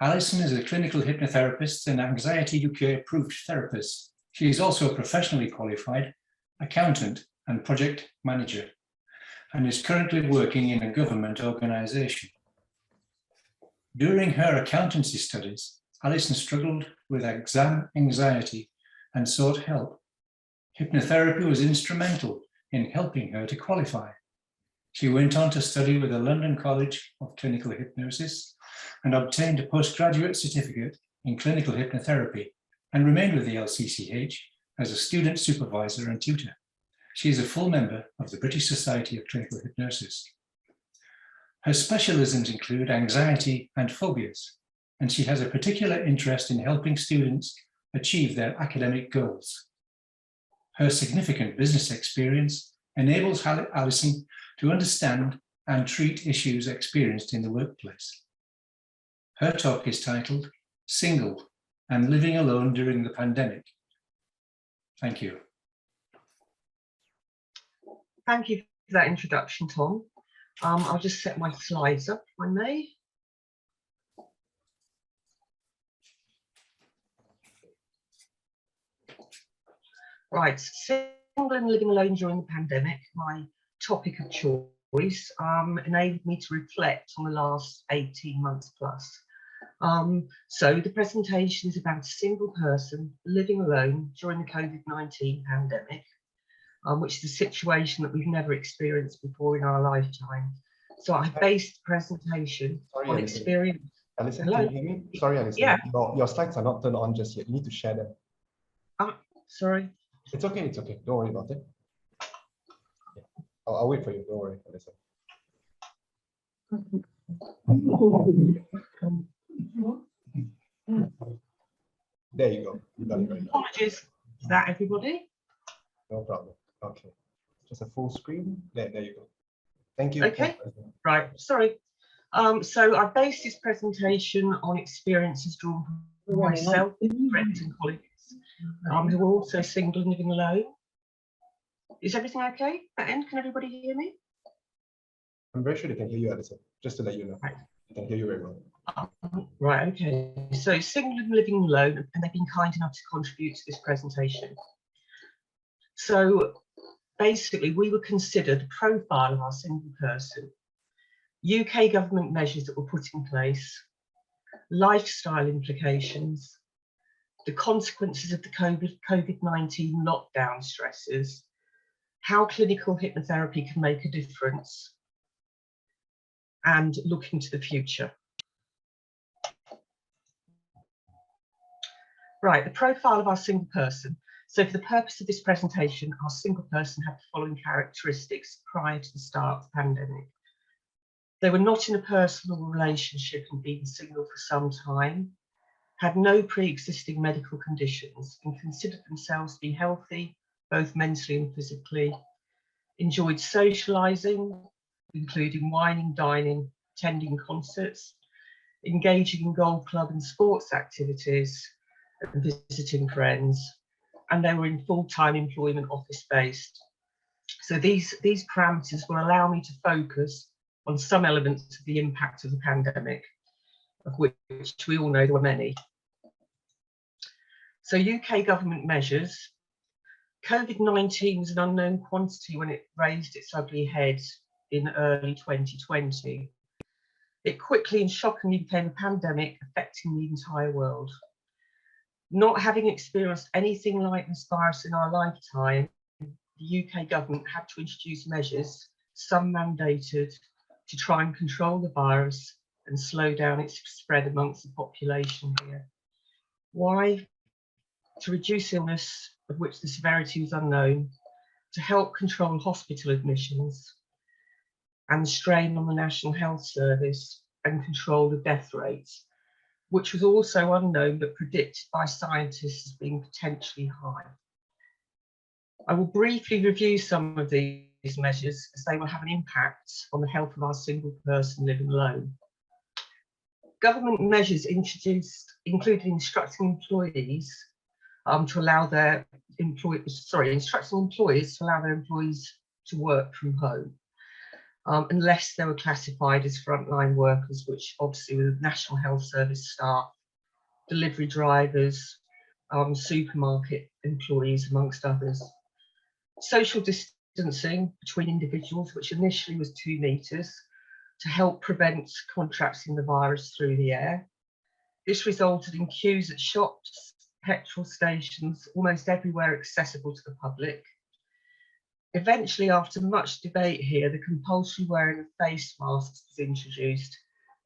Alison is a clinical hypnotherapist and Anxiety UK approved therapist. She is also a professionally qualified accountant and project manager and is currently working in a government organisation. During her accountancy studies, Alison struggled with exam anxiety and sought help. Hypnotherapy was instrumental in helping her to qualify. She went on to study with the London College of Clinical Hypnosis and obtained a postgraduate certificate in clinical hypnotherapy and remained with the LCCH as a student supervisor and tutor. She is a full member of the British Society of Clinical Hypnosis. Her specialisms include anxiety and phobias, and she has a particular interest in helping students achieve their academic goals. Her significant business experience enables Alison to understand and treat issues experienced in the workplace. Her talk is titled Single and Living Alone During the Pandemic. Thank you. Thank you for that introduction, Tom. I'll just set my slides up, if I may. Right, single and living alone during the pandemic, my topic of choice, enabled me to reflect on the last 18 months plus. So the presentation is about a single person living alone during the COVID-19 pandemic, which is a situation that we've never experienced before in our lifetime. So I based the presentation on experience. Alison, Hello? can you hear me? Sorry, Alison. Yeah. Your slides are not turned on just yet. You need to share them. Sorry. It's okay, it's okay. Don't worry about it. Yeah. I'll wait for you. Don't worry, Alison. There you go. You got it right now. Apologies for that, everybody. No problem. Okay. Just a full screen. There you go. Thank you. Okay. Right. Sorry. So I based this presentation on experiences drawn from myself, friends and colleagues who are also single and living alone. Is everything okay at the end? Can everybody hear me? I'm very sure they can hear you, Alison. Just to let you know. Right. I can hear you very well. Right, okay. So single and living alone, and they've been kind enough to contribute to this presentation. So basically, we would consider the profile of our single person, UK government measures that were put in place, lifestyle implications, the consequences of the COVID-19 lockdown stresses, how clinical hypnotherapy can make a difference, and looking to the future. Right, the profile of our single person. So for the purpose of this presentation, our single person had the following characteristics prior to the start of the pandemic. They were not in a personal relationship and been single for some time, had no pre-existing medical conditions and considered themselves to be healthy, both mentally and physically, enjoyed socialising, including wining, dining, attending concerts, engaging in golf club and sports activities, and visiting friends, and they were in full-time employment, office-based. So these parameters will allow me to focus on some elements of the impact of the pandemic, of which we all know there were many. So UK government measures. COVID-19 was an unknown quantity when it raised its ugly head in early 2020. It quickly and shockingly became a pandemic affecting the entire world. Not having experienced anything like this virus in our lifetime, the UK government had to introduce measures, some mandated, to try and control the virus and slow down its spread amongst the population here. Why? To reduce illness, of which the severity was unknown, to help control hospital admissions and strain on the National Health Service and control the death rates, which was also unknown but predicted by scientists as being potentially high. I will briefly review some of these measures as they will have an impact on the health of our single person living alone. Government measures introduced included instructing employees to allow their employees to allow their employees to work from home. unless they were classified as frontline workers, which obviously were National Health Service staff, delivery drivers, supermarket employees, amongst others. Social distancing between individuals, which initially was 2 metres, to help prevent contracting the virus through the air. This resulted in queues at shops, petrol stations, almost everywhere accessible to the public. Eventually, after much debate here, the compulsory wearing of face masks was introduced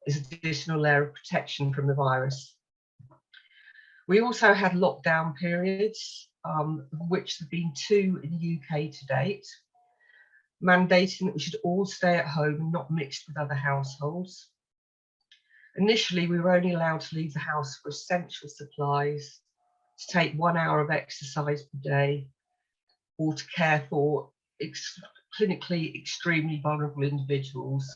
as an additional layer of protection from the virus. We also had lockdown periods, of which there have been 2 in the UK to date, mandating that we should all stay at home and not mix with other households. Initially, we were only allowed to leave the house for essential supplies, to take 1 hour of exercise per day, or to care for clinically extremely vulnerable individuals,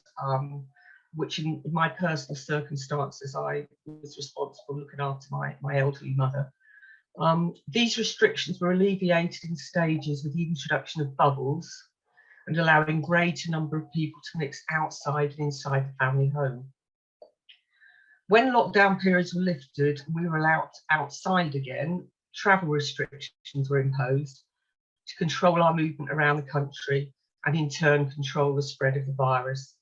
which in my personal circumstances, I was responsible for looking after my elderly mother. These restrictions were alleviated in stages with the introduction of bubbles and allowing greater number of people to mix outside and inside the family home. When lockdown periods were lifted and we were allowed outside again, travel restrictions were imposed to control our movement around the country and in turn control the spread of the virus.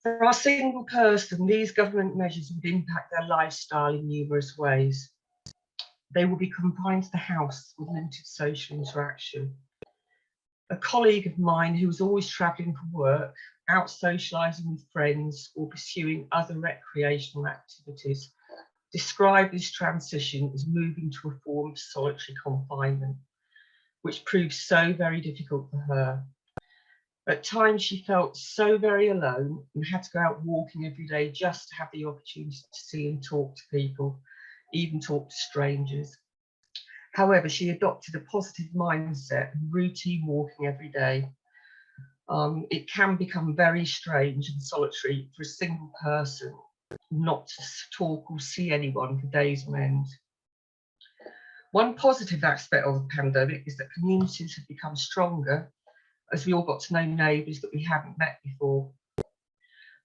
For our single person, these government measures would impact their lifestyle in numerous ways. They will be confined to the house with limited social interaction. A colleague of mine who was always travelling for work, out socialising with friends or pursuing other recreational activities, described this transition as moving to a form of solitary confinement, which proved so very difficult for her. At times she felt so very alone and had to go out walking every day just to have the opportunity to see and talk to people, even talk to strangers. However, she adopted a positive mindset and routine walking every day. It can become very strange and solitary for a single person not to talk or see anyone for days on end. One positive aspect of the pandemic is that communities have become stronger as we all got to know neighbours that we hadn't met before.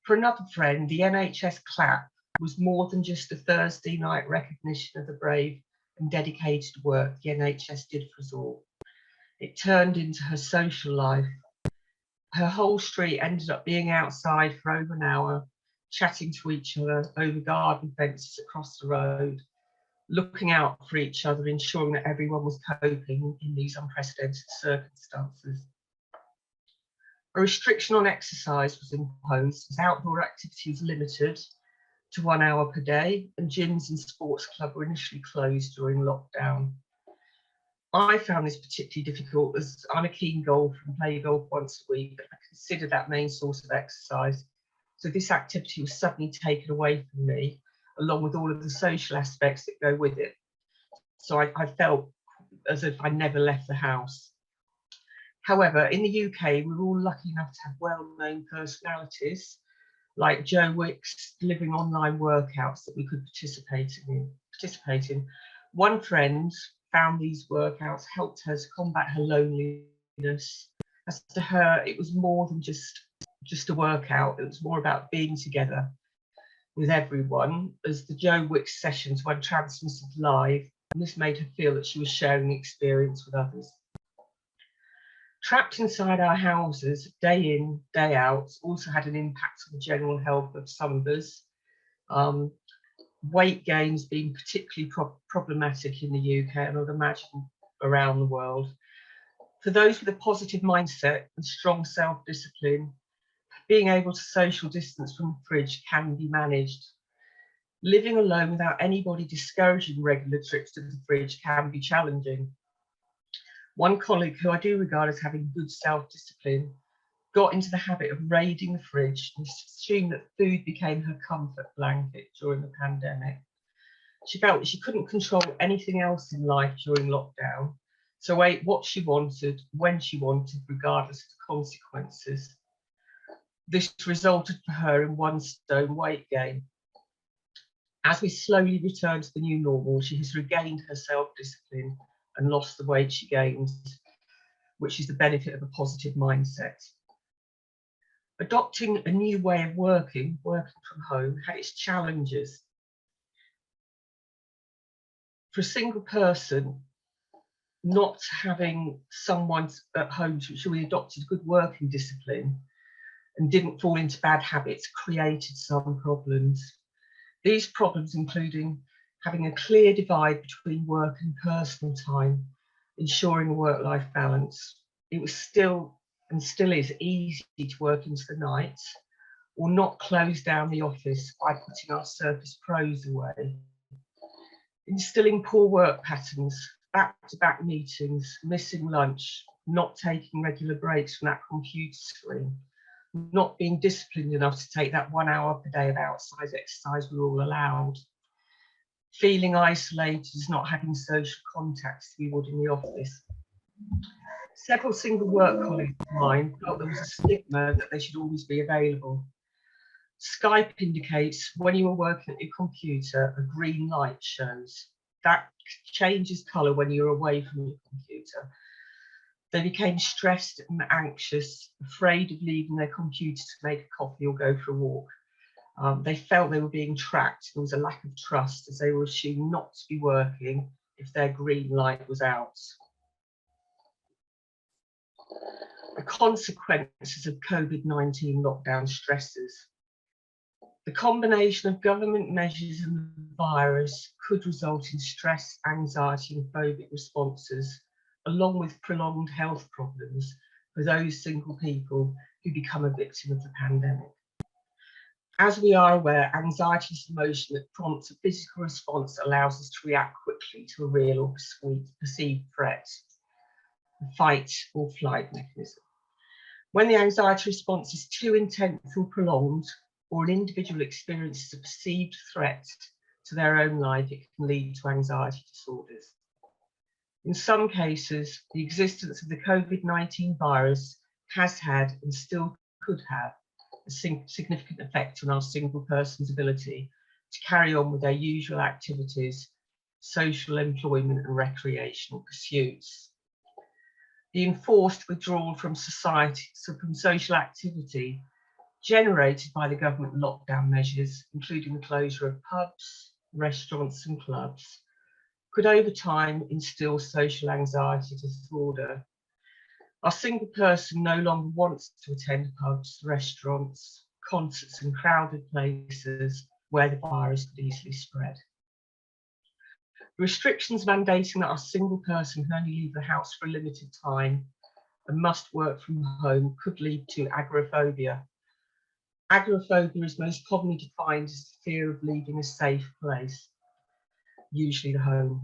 For another friend, the NHS clap was more than just a Thursday night recognition of the brave and dedicated work the NHS did for us all. It turned into her social life. Her whole street ended up being outside for over an hour, chatting to each other over garden fences across the road, looking out for each other, ensuring that everyone was coping in these unprecedented circumstances. A restriction on exercise was imposed as outdoor activity was limited to 1 hour per day, and gyms and sports clubs were initially closed during lockdown. I found this particularly difficult as I'm a keen golfer and play golf once a week, but I consider that main source of exercise. So this activity was suddenly taken away from me, along with all of the social aspects that go with it. So I felt as if I never left the house. However, in the UK, we're all lucky enough to have well-known personalities like Joe Wicks delivering online workouts that we could participate in. One friend found these workouts helped her to combat her loneliness. As to her, it was more than just a workout. It was more about being together with everyone, as the Joe Wicks sessions were transmitted live, and this made her feel that she was sharing the experience with others. Trapped inside our houses, day in, day out, also had an impact on the general health of some of us. Weight gain's been particularly problematic in the UK, and I would imagine around the world. For those with a positive mindset and strong self-discipline, being able to social distance from the fridge can be managed. Living alone without anybody discouraging regular trips to the fridge can be challenging. One colleague, who I do regard as having good self-discipline, got into the habit of raiding the fridge and assumed that food became her comfort blanket during the pandemic. She felt that she couldn't control anything else in life during lockdown, so ate what she wanted, when she wanted, regardless of the consequences. This resulted for her in 1 stone weight gain. As we slowly return to the new normal, she has regained her self-discipline and lost the weight she gained. which is the benefit of a positive mindset. Adopting a new way of working from home, had its challenges. For a single person, not having someone at home to ensure we adopted good working discipline and didn't fall into bad habits created some problems. These problems including having a clear divide between work and personal time, ensuring a work-life balance. It was still and still is easy to work into the night or not close down the office by putting our Surface Pros away. Instilling poor work patterns, back-to-back meetings, missing lunch, not taking regular breaks from that computer screen, not being disciplined enough to take that 1 hour per day of outside exercise we're all allowed, feeling isolated as not having social contacts we would in the office. Several single work colleagues of mine felt there was a stigma that they should always be available. Skype indicates when you are working at your computer, a green light shows. That changes colour when you're away from your computer. They became stressed and anxious, afraid of leaving their computer to make a coffee or go for a walk. They felt they were being tracked. There was a lack of trust as they were assumed not to be working if their green light was out. The consequences of COVID-19 lockdown stresses. The combination of government measures and the virus could result in stress, anxiety and phobic responses, along with prolonged health problems for those single people who become a victim of the pandemic. As we are aware, anxiety is an emotion that prompts a physical response that allows us to react quickly to a real or perceived threat, a fight or flight mechanism. When the anxiety response is too intense or prolonged, or an individual experiences a perceived threat to their own life, it can lead to anxiety disorders. In some cases, the existence of the COVID-19 virus has had and still could have a significant effect on our single person's ability to carry on with their usual activities, social employment and recreational pursuits. The enforced withdrawal from society, so from social activity, generated by the government lockdown measures, including the closure of pubs, restaurants and clubs, could over time instill social anxiety disorder. Our single person no longer wants to attend pubs, restaurants, concerts and crowded places where the virus could easily spread. Restrictions mandating that our single person can only leave the house for a limited time and must work from home could lead to agoraphobia. Agoraphobia is most commonly defined as the fear of leaving a safe place, usually the home.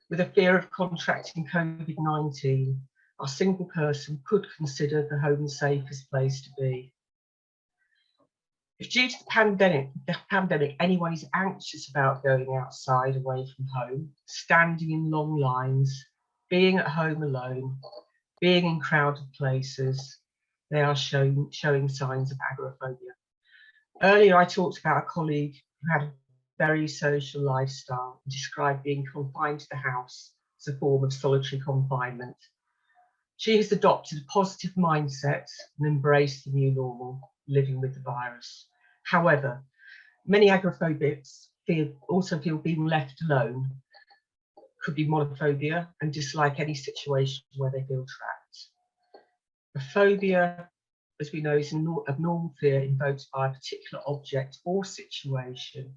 With a fear of contracting COVID-19, our single person could consider the home the safest place to be. If due to the pandemic, anyone is anxious about going outside away from home, standing in long lines, being at home alone, being in crowded places, they are showing signs of agoraphobia. Earlier, I talked about a colleague who had a very social lifestyle and described being confined to the house as a form of solitary confinement. She has adopted a positive mindset and embraced the new normal, living with the virus. However, many agoraphobics also feel being left alone. Could be monophobia and dislike any situation where they feel trapped. A phobia, as we know, is an abnormal fear invoked by a particular object or situation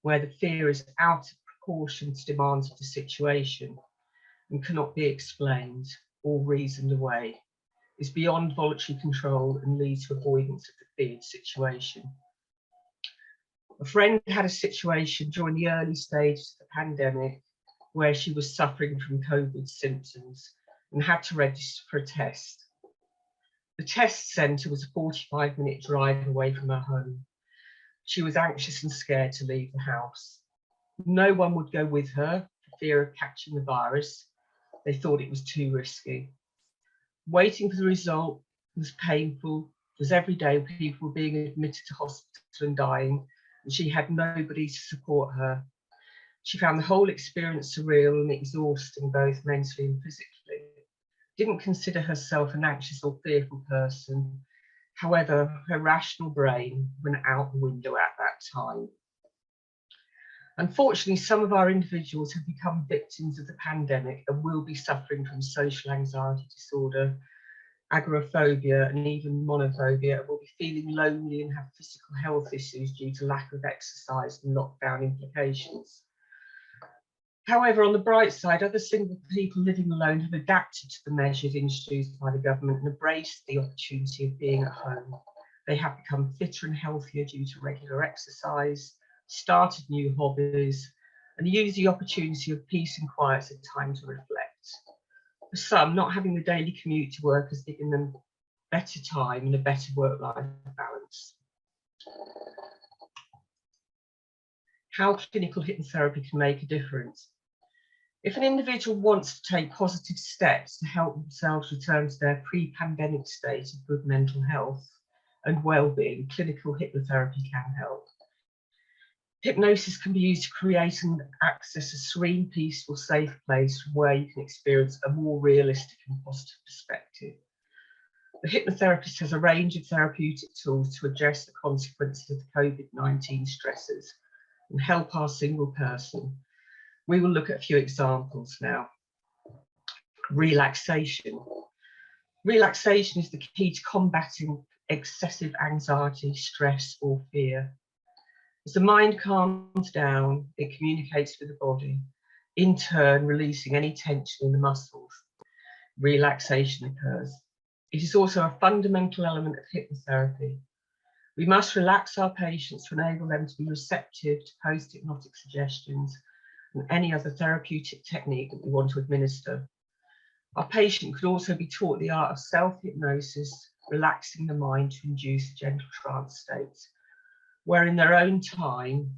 where the fear is out of proportion to demands of the situation and cannot be explained or reasoned away, is beyond voluntary control and leads to avoidance of the feared situation. A friend had a situation during the early stages of the pandemic where she was suffering from COVID symptoms and had to register for a test. The test centre was a 45-minute drive away from her home. She was anxious and scared to leave the house. No one would go with her for fear of catching the virus. They thought it was too risky. Waiting for the result was painful, as every day people were being admitted to hospital and dying, and she had nobody to support her. She found the whole experience surreal and exhausting, both mentally and physically. didn't consider herself an anxious or fearful person. However, her rational brain went out the window at that time. Unfortunately, some of our individuals have become victims of the pandemic and will be suffering from social anxiety disorder, agoraphobia, and even monophobia, and will be feeling lonely and have physical health issues due to lack of exercise and lockdown implications. However, on the bright side, other single people living alone have adapted to the measures introduced by the government and embraced the opportunity of being at home. They have become fitter and healthier due to regular exercise, started new hobbies, and use the opportunity of peace and quiet as a time to reflect. For some, not having the daily commute to work has given them better time and a better work-life balance. How clinical hypnotherapy can make a difference. If an individual wants to take positive steps to help themselves return to their pre-pandemic state of good mental health and well-being, clinical hypnotherapy can help. Hypnosis can be used to create and access a serene, peaceful, safe place from where you can experience a more realistic and positive perspective. The hypnotherapist has a range of therapeutic tools to address the consequences of the COVID-19 stresses and help our single person. We will look at a few examples now. Relaxation. Relaxation is the key to combating excessive anxiety, stress, or fear. As the mind calms down, it communicates with the body, in turn releasing any tension in the muscles. Relaxation occurs. It is also a fundamental element of hypnotherapy. We must relax our patients to enable them to be receptive to post-hypnotic suggestions and any other therapeutic technique that we want to administer. Our patient could also be taught the art of self-hypnosis, relaxing the mind to induce a gentle trance state, where in their own time,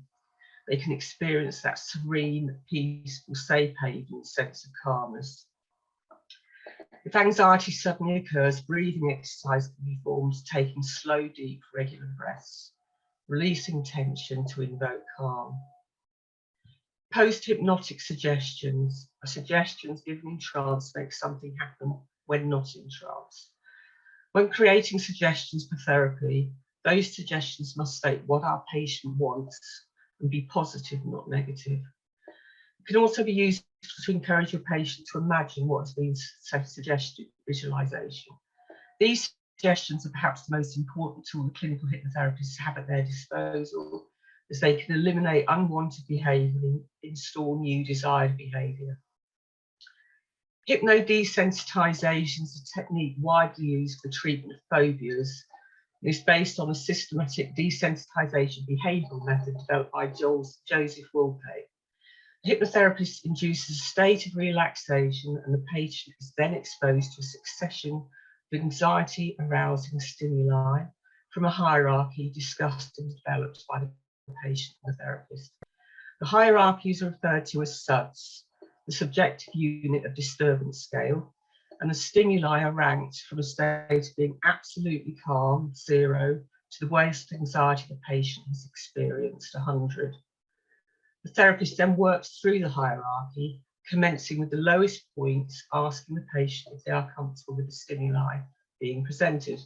they can experience that serene, peaceful, safe haven sense of calmness. If anxiety suddenly occurs, breathing exercise can be performed, taking slow, deep, regular breaths, releasing tension to invoke calm. Post-hypnotic suggestions are suggestions given in trance to make something happen when not in trance. When creating suggestions for therapy, those suggestions must state what our patient wants and be positive, not negative. It can also be used to encourage your patient to imagine what has been suggested, visualization. These suggestions are perhaps the most important tool the clinical hypnotherapists have at their disposal, as they can eliminate unwanted behaviour and install new desired behaviour. Hypnodesensitization is a technique widely used for the treatment of phobias. It is based on a systematic desensitization behavioural method developed by Joseph Wolpe. The hypnotherapist induces a state of relaxation and the patient is then exposed to a succession of anxiety arousing stimuli from a hierarchy discussed and developed by the patient and the therapist. The hierarchies are referred to as SUDS, the subjective unit of disturbance scale, and the stimuli are ranked from a state of being absolutely calm, 0, to the worst anxiety the patient has experienced, 100. The therapist then works through the hierarchy, commencing with the lowest points, asking the patient if they are comfortable with the stimuli being presented.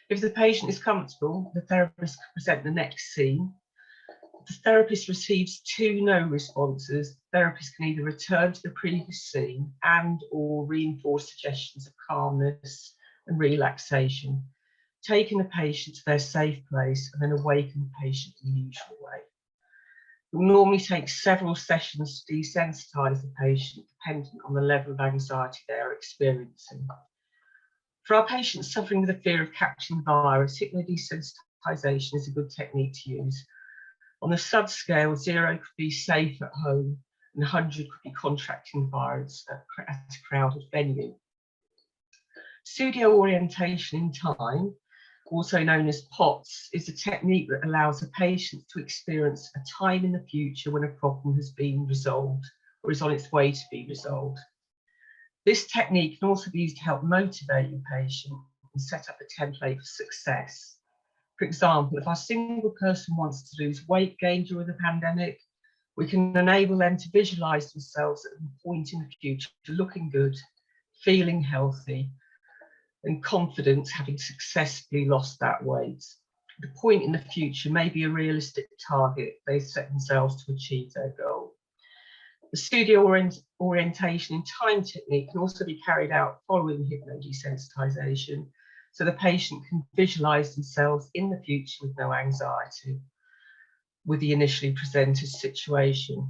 If the patient is comfortable, the therapist can present the next scene. If the therapist receives 2 no responses, the therapist can either return to the previous scene and or reinforce suggestions of calmness and relaxation, taking the patient to their safe place and then awaken the patient in the usual way. It will normally take several sessions to desensitize the patient, dependent on the level of anxiety they are experiencing. For our patients suffering with the fear of catching the virus, hypnodesensitization is a good technique to use. On the SUD scale, 0 could be safe at home and 100 could be contracting the virus at a crowded venue. Studio orientation in time, also known as POTS, is a technique that allows a patient to experience a time in the future when a problem has been resolved or is on its way to be resolved. This technique can also be used to help motivate your patient and set up a template for success. For example, if our single person wants to lose weight gain during the pandemic, we can enable them to visualise themselves at a point in the future looking good, feeling healthy, and confidence, having successfully lost that weight. The point in the future may be a realistic target they set themselves to achieve their goal. The studio orientation and time technique can also be carried out following hypnodesensitization, so the patient can visualize themselves in the future with no anxiety with the initially presented situation,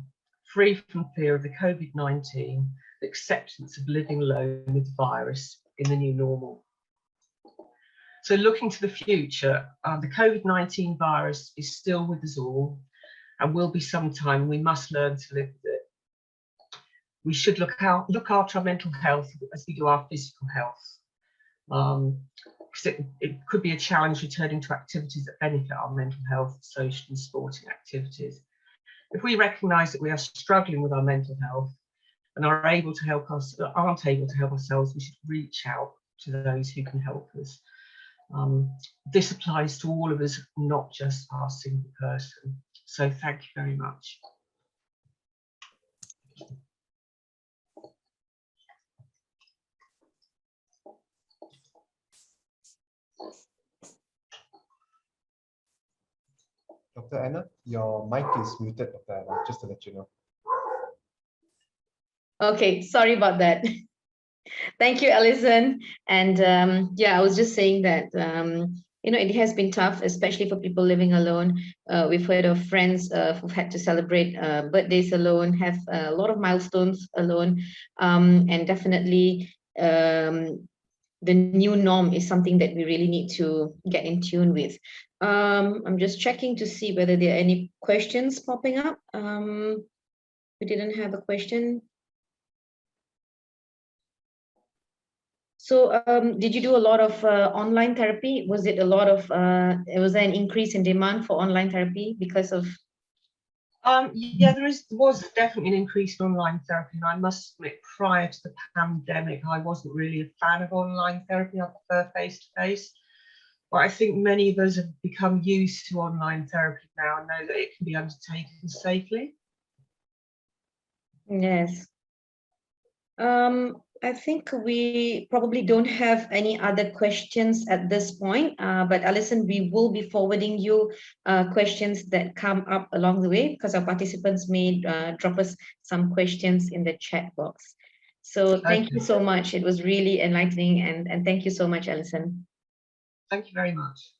free from fear of the COVID-19, the acceptance of living alone with the virus in the new normal. So looking to the future, the COVID-19 virus is still with us all and will be some time. We must learn to live with it. We should look after our mental health as we do our physical health. Because it could be a challenge returning to activities that benefit our mental health, social and sporting activities. If we recognise that we are struggling with our mental health and aren't able to help ourselves, we should reach out to those who can help us. This applies to all of us, not just our single person. So thank you very much. Dr. Anna, your mic is muted, Dr. Anna, just to let you know. Okay, sorry about that. Thank you, Alison. And yeah, I was just saying that, you know, it has been tough, especially for people living alone. We've heard of friends who've had to celebrate birthdays alone, have a lot of milestones alone, and definitely the new norm is something that we really need to get in tune with. I'm just checking to see whether there are any questions popping up. We didn't have a question. So did you do a lot of online therapy? Was it a lot of, was there an increase in demand for online therapy because of? Yeah, there was definitely an increase in online therapy. And I must admit, prior to the pandemic, I wasn't really a fan of online therapy. I prefer face-to-face. But I think many of us have become used to online therapy now and know that it can be undertaken safely. Yes. I think we probably don't have any other questions at this point, but Alison, we will be forwarding you questions that come up along the way, because our participants may drop us some questions in the chat box. So thank you so much. It was really enlightening, and thank you so much, Alison. Thank you very much.